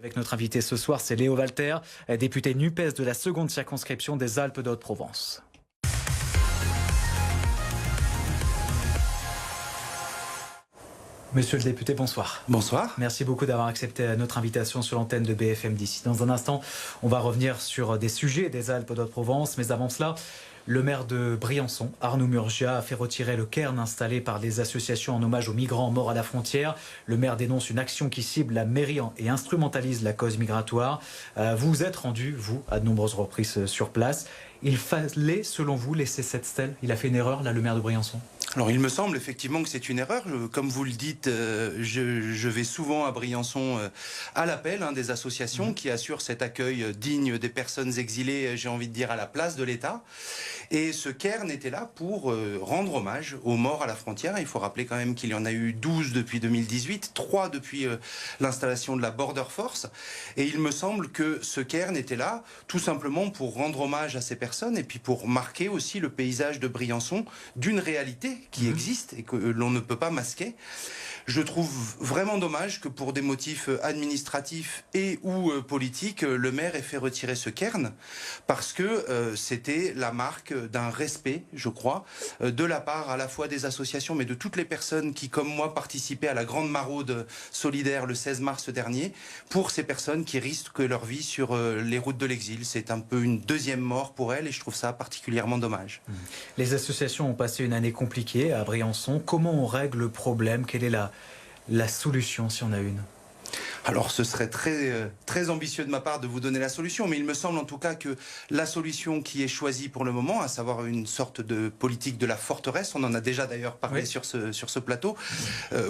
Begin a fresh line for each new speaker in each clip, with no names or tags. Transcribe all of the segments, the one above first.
Avec notre invité ce soir, c'est Léo Walter, député NUPES de la seconde circonscription des Alpes de Haute-Provence. Monsieur le député, bonsoir.
Bonsoir.
Merci beaucoup d'avoir accepté notre invitation sur l'antenne de BFM d'ici. Dans un instant, on va revenir sur des sujets des Alpes de Haute-Provence, mais avant cela, le maire de Briançon, Arnaud Murgia, a fait retirer le cairn installé par des associations en hommage aux migrants morts à la frontière. Le maire dénonce une action qui cible la mairie et instrumentalise la cause migratoire. Vous vous êtes rendu, vous, à de nombreuses reprises sur place. Il fallait, selon vous, laisser cette stèle. Il a fait une erreur, là, le maire de Briançon?
Alors il me semble effectivement que c'est une erreur. Comme vous le dites, je vais souvent à Briançon à l'appel des associations qui assurent cet accueil digne des personnes exilées, j'ai envie de dire, à la place de l'État. Et ce cairn était là pour rendre hommage aux morts à la frontière. Il faut rappeler quand même qu'il y en a eu 12 depuis 2018, 3 depuis l'installation de la Border Force. Et il me semble que ce cairn était là tout simplement pour rendre hommage à ces personnes et puis pour marquer aussi le paysage de Briançon d'une réalité qui existe et que l'on ne peut pas masquer. Je trouve vraiment dommage que pour des motifs administratifs et ou politiques, le maire ait fait retirer ce cairn parce que c'était la marque d'un respect, je crois, de la part à la fois des associations mais de toutes les personnes qui, comme moi, participaient à la grande maraude solidaire le 16 mars dernier pour ces personnes qui risquent leur vie sur les routes de l'exil. C'est un peu une deuxième mort pour elles et je trouve ça particulièrement dommage.
Les associations ont passé une année compliquée à Briançon. Comment on règle le problème? Quelle est la solution, si on a une?
Alors ce serait très ambitieux de ma part de vous donner la solution, mais il me semble en tout cas que la solution qui est choisie pour le moment, à savoir une sorte de politique de la forteresse, on en a déjà d'ailleurs parlé sur ce plateau,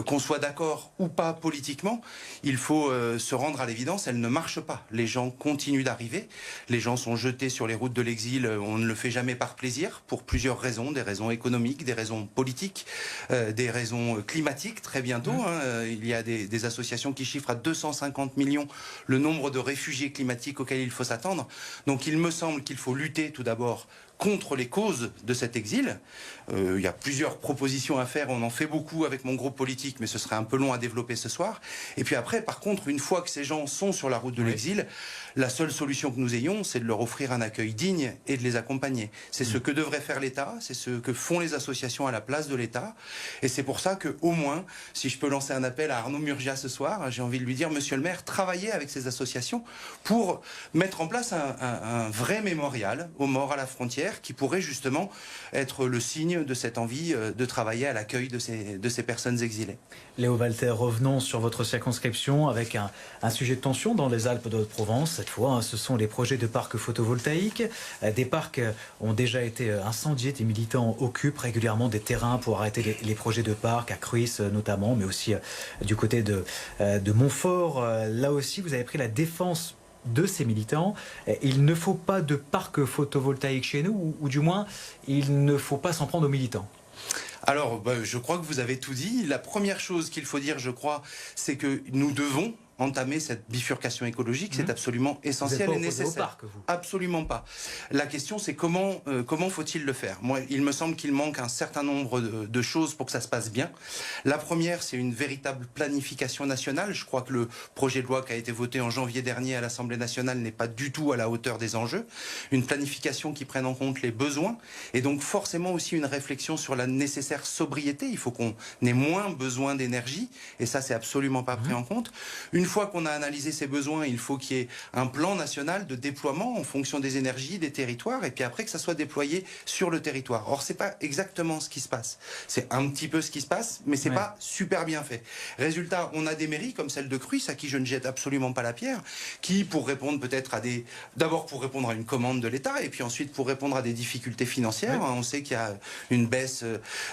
qu'on soit d'accord ou pas politiquement, il faut se rendre à l'évidence, elle ne marche pas. Les gens continuent d'arriver, les gens sont jetés sur les routes de l'exil, on ne le fait jamais par plaisir, pour plusieurs raisons, des raisons économiques, des raisons politiques, des raisons climatiques très bientôt. Il y a des associations qui chiffrent à 250 millions le nombre de réfugiés climatiques auxquels il faut s'attendre. Donc il me semble qu'il faut lutter tout d'abord contre les causes de cet exil. Il y a plusieurs propositions à faire, on en fait beaucoup avec mon groupe politique, mais ce serait un peu long à développer ce soir. Et puis après, par contre, une fois que ces gens sont sur la route de l'exil, la seule solution que nous ayons, c'est de leur offrir un accueil digne et de les accompagner. C'est ce que devrait faire l'État, c'est ce que font les associations à la place de l'État. Et c'est pour ça que, au moins, si je peux lancer un appel à Arnaud Murgia ce soir, j'ai envie de lui dire, monsieur le maire, travaillez avec ces associations pour mettre en place un vrai mémorial aux morts à la frontière, qui pourrait justement être le signe de cette envie de travailler à l'accueil de ces personnes exilées.
Léo Walter, revenons sur votre circonscription avec un sujet de tension dans les Alpes de Haute-Provence. Cette fois, ce sont les projets de parcs photovoltaïques. Des parcs ont déjà été incendiés. Des militants occupent régulièrement des terrains pour arrêter les projets de parcs, à Cruys notamment, mais aussi du côté de Montfort. Là aussi, vous avez pris la défense de ces militants. Il ne faut pas de parc photovoltaïque chez nous, ou du moins, il ne faut pas s'en prendre aux militants.
Alors, je crois que vous avez tout dit. La première chose qu'il faut dire, je crois, c'est que nous devons entamer cette bifurcation écologique, c'est absolument essentiel et nécessaire.
Au parc, vous.
Absolument pas. La question, c'est comment faut-il le faire? Moi, il me semble qu'il manque un certain nombre de choses pour que ça se passe bien. La première, c'est une véritable planification nationale. Je crois que le projet de loi qui a été voté en janvier dernier à l'Assemblée nationale n'est pas du tout à la hauteur des enjeux. Une planification qui prenne en compte les besoins et donc forcément aussi une réflexion sur la nécessaire sobriété. Il faut qu'on ait moins besoin d'énergie et ça, c'est absolument pas pris en compte. Une fois qu'on a analysé ces besoins, il faut qu'il y ait un plan national de déploiement en fonction des énergies, des territoires, et puis après que ça soit déployé sur le territoire. Or, c'est pas exactement ce qui se passe. C'est un petit peu ce qui se passe, mais c'est pas super bien fait. Résultat, on a des mairies comme celle de Cruys, à qui je ne jette absolument pas la pierre, qui, pour répondre peut-être à d'abord pour répondre à une commande de l'État, et puis ensuite pour répondre à des difficultés financières. On sait qu'il y a une baisse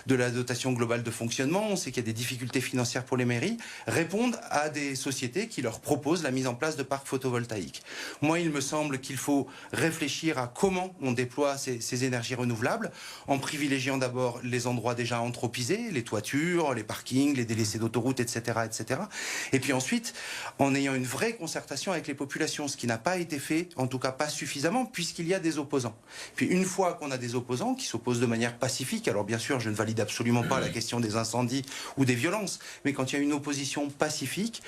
de la dotation globale de fonctionnement, on sait qu'il y a des difficultés financières pour les mairies, répondent à des sociétés qui leur propose la mise en place de parcs photovoltaïques. Moi, il me semble qu'il faut réfléchir à comment on déploie ces énergies renouvelables, en privilégiant d'abord les endroits déjà anthropisés, les toitures, les parkings, les délaissés d'autoroutes, etc., etc. Et puis ensuite, en ayant une vraie concertation avec les populations, ce qui n'a pas été fait, en tout cas pas suffisamment, puisqu'il y a des opposants. Puis une fois qu'on a des opposants qui s'opposent de manière pacifique, alors bien sûr, je ne valide absolument pas la question des incendies ou des violences, mais quand il y a une opposition pacifique,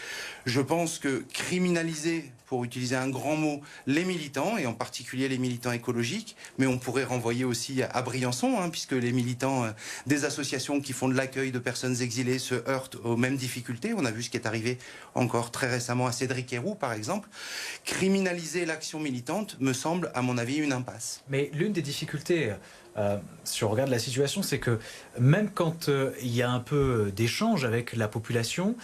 je Je pense que criminaliser, pour utiliser un grand mot, les militants, et en particulier les militants écologiques, mais on pourrait renvoyer aussi à Briançon, puisque les militants des associations qui font de l'accueil de personnes exilées se heurtent aux mêmes difficultés. On a vu ce qui est arrivé encore très récemment à Cédric Héroux, par exemple. Criminaliser l'action militante me semble, à mon avis, une impasse.
Mais l'une des difficultés, si on regarde la situation, c'est que même quand il y a un peu d'échange avec la population,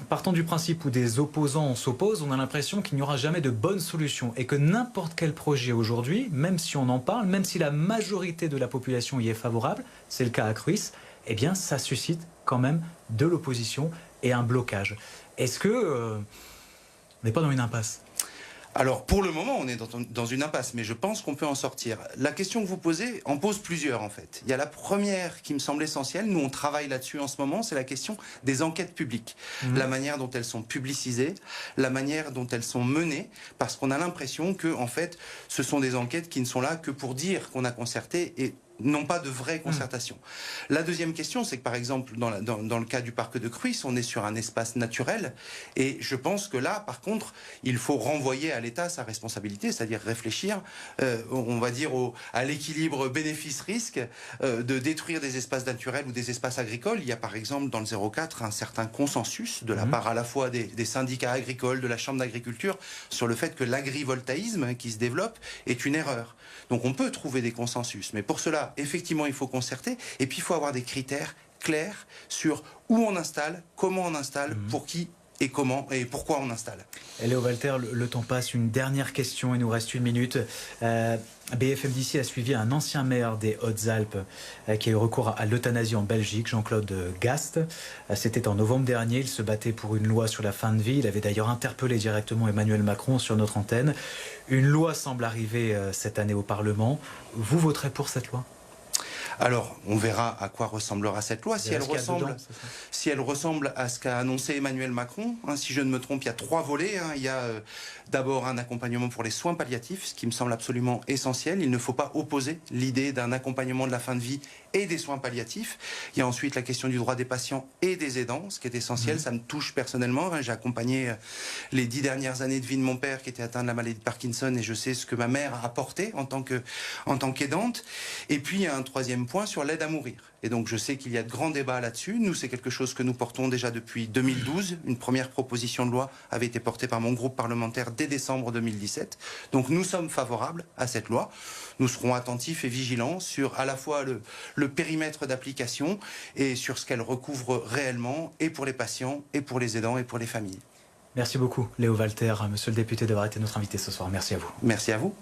partant du principe où des opposants s'opposent, on a l'impression qu'il n'y aura jamais de bonne solution et que n'importe quel projet aujourd'hui, même si on en parle, même si la majorité de la population y est favorable, c'est le cas à Cruys, eh bien ça suscite quand même de l'opposition et un blocage. Est-ce que on n'est pas dans une impasse ?
Alors, pour le moment, on est dans une impasse, mais je pense qu'on peut en sortir. La question que vous posez en pose plusieurs, en fait. Il y a la première qui me semble essentielle, nous on travaille là-dessus en ce moment, c'est la question des enquêtes publiques. La manière dont elles sont publicisées, la manière dont elles sont menées, parce qu'on a l'impression que, en fait, ce sont des enquêtes qui ne sont là que pour dire qu'on a concerté et non pas de vraie concertation. La deuxième question, c'est que par exemple, dans le cas du parc de Cruys, on est sur un espace naturel, et je pense que là, par contre, il faut renvoyer à l'État sa responsabilité, c'est-à-dire réfléchir, on va dire, à l'équilibre bénéfice-risque, de détruire des espaces naturels ou des espaces agricoles. Il y a par exemple dans le 04 un certain consensus de la part à la fois des syndicats agricoles, de la Chambre d'agriculture, sur le fait que l'agrivoltaïsme qui se développe est une erreur. Donc on peut trouver des consensus, mais pour cela, effectivement, il faut concerter, et puis il faut avoir des critères clairs sur où on installe, comment on installe, pour qui et comment et pourquoi on installe.
Léo Walter, le temps passe. Une dernière question, il nous reste 1 minute. BFM d'ici a suivi un ancien maire des Hautes-Alpes qui a eu recours à l'euthanasie en Belgique, Jean-Claude Gast. C'était en novembre dernier, il se battait pour une loi sur la fin de vie. Il avait d'ailleurs interpellé directement Emmanuel Macron sur notre antenne. Une loi semble arriver cette année au Parlement. Vous voterez pour cette loi ?
Alors, on verra à quoi ressemblera cette loi. Si elle ressemble à ce qu'a annoncé Emmanuel Macron, si je ne me trompe, il y a 3 volets. Il y a d'abord un accompagnement pour les soins palliatifs, ce qui me semble absolument essentiel. Il ne faut pas opposer l'idée d'un accompagnement de la fin de vie et des soins palliatifs. Il y a ensuite la question du droit des patients et des aidants, ce qui est essentiel. Ça me touche personnellement. J'ai accompagné les 10 dernières années de vie de mon père qui était atteint de la maladie de Parkinson, et je sais ce que ma mère a apporté en tant qu'aidante. Et puis, il y a un troisième point sur l'aide à mourir. Et donc je sais qu'il y a de grands débats là-dessus. Nous, c'est quelque chose que nous portons déjà depuis 2012. Une première proposition de loi avait été portée par mon groupe parlementaire dès décembre 2017. Donc nous sommes favorables à cette loi. Nous serons attentifs et vigilants sur à la fois le périmètre d'application et sur ce qu'elle recouvre réellement, et pour les patients, et pour les aidants, et pour les familles.
Merci beaucoup, Léo Walter, monsieur le député, d'avoir été notre invité ce soir. Merci à vous.
Merci à vous.